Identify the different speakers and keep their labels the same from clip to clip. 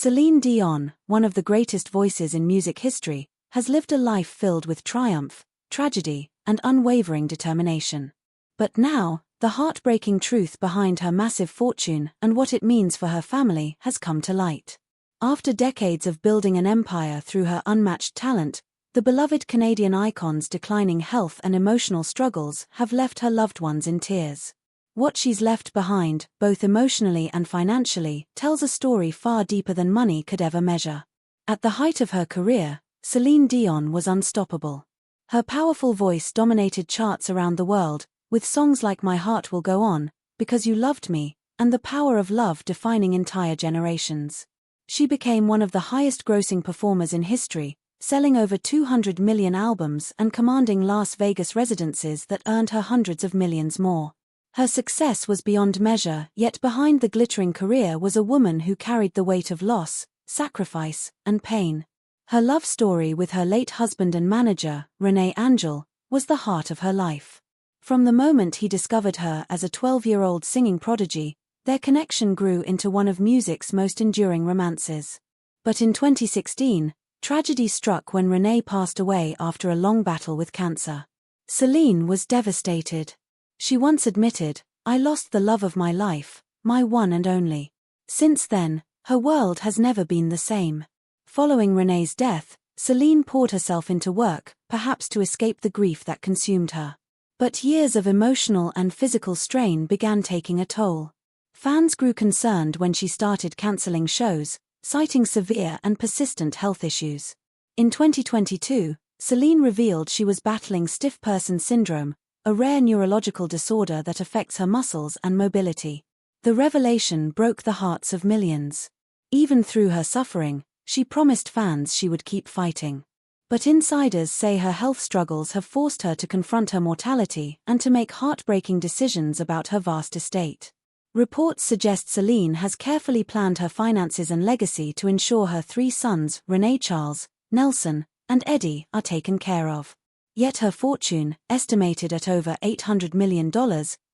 Speaker 1: Céline Dion, one of the greatest voices in music history, has lived a life filled with triumph, tragedy, and unwavering determination. But now, the heartbreaking truth behind her massive fortune and what it means for her family has come to light. After decades of building an empire through her unmatched talent, the beloved Canadian icon's declining health and emotional struggles have left her loved ones in tears. What she's left behind, both emotionally and financially, tells a story far deeper than money could ever measure. At the height of her career, Céline Dion was unstoppable. Her powerful voice dominated charts around the world, with songs like My Heart Will Go On, Because You Loved Me, and The Power of Love defining entire generations. She became one of the highest-grossing performers in history, selling over 200 million albums and commanding Las Vegas residences that earned her hundreds of millions more. Her success was beyond measure, yet behind the glittering career was a woman who carried the weight of loss, sacrifice, and pain. Her love story with her late husband and manager, René Angélil, was the heart of her life. From the moment he discovered her as a 12-year-old singing prodigy, their connection grew into one of music's most enduring romances. But in 2016, tragedy struck when René passed away after a long battle with cancer. Celine was devastated. She once admitted, "I lost the love of my life, my one and only." Since then, her world has never been the same. Following René's death, Celine poured herself into work, perhaps to escape the grief that consumed her. But years of emotional and physical strain began taking a toll. Fans grew concerned when she started cancelling shows, citing severe and persistent health issues. In 2022, Celine revealed she was battling stiff person syndrome, a rare neurological disorder that affects her muscles and mobility. The revelation broke the hearts of millions. Even through her suffering, she promised fans she would keep fighting. But insiders say her health struggles have forced her to confront her mortality and to make heartbreaking decisions about her vast estate. Reports suggest Celine has carefully planned her finances and legacy to ensure her three sons, René Charles, Nelson, and Eddie, are taken care of. Yet her fortune, estimated at over $800 million,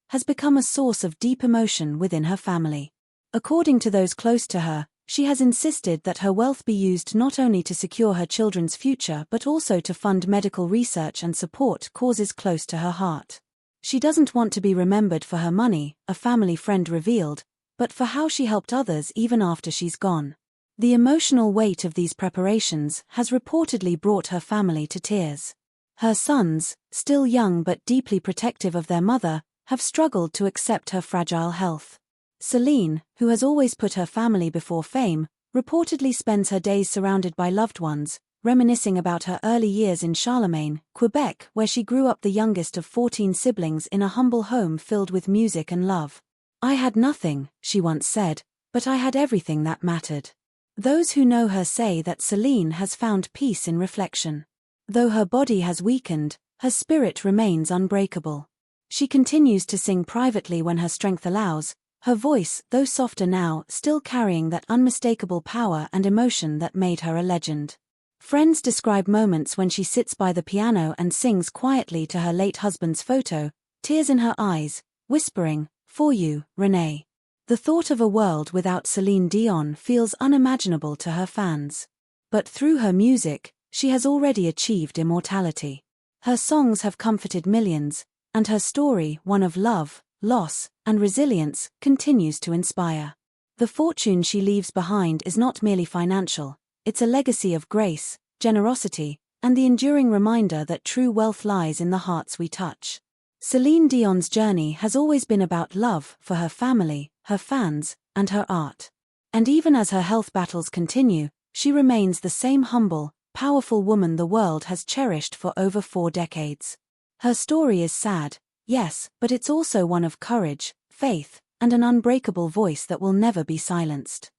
Speaker 1: has become a source of deep emotion within her family. According to those close to her, she has insisted that her wealth be used not only to secure her children's future but also to fund medical research and support causes close to her heart. She doesn't want to be remembered for her money, a family friend revealed, but for how she helped others even after she's gone. The emotional weight of these preparations has reportedly brought her family to tears. Her sons, still young but deeply protective of their mother, have struggled to accept her fragile health. Celine, who has always put her family before fame, reportedly spends her days surrounded by loved ones, reminiscing about her early years in Charlemagne, Quebec, where she grew up the youngest of 14 siblings in a humble home filled with music and love. "I had nothing," she once said, "but I had everything that mattered." Those who know her say that Celine has found peace in reflection. Though her body has weakened, her spirit remains unbreakable. She continues to sing privately when her strength allows, her voice, though softer now, still carrying that unmistakable power and emotion that made her a legend. Friends describe moments when she sits by the piano and sings quietly to her late husband's photo, tears in her eyes, whispering, "For you, René." The thought of a world without Céline Dion feels unimaginable to her fans. But through her music, she has already achieved immortality. Her songs have comforted millions, and her story, one of love, loss, and resilience, continues to inspire. The fortune she leaves behind is not merely financial, it's a legacy of grace, generosity, and the enduring reminder that true wealth lies in the hearts we touch. Céline Dion's journey has always been about love for her family, her fans, and her art. And even as her health battles continue, she remains the same humble, powerful woman the world has cherished for over 4 decades. Her story is sad, yes, but it's also one of courage, faith, and an unbreakable voice that will never be silenced.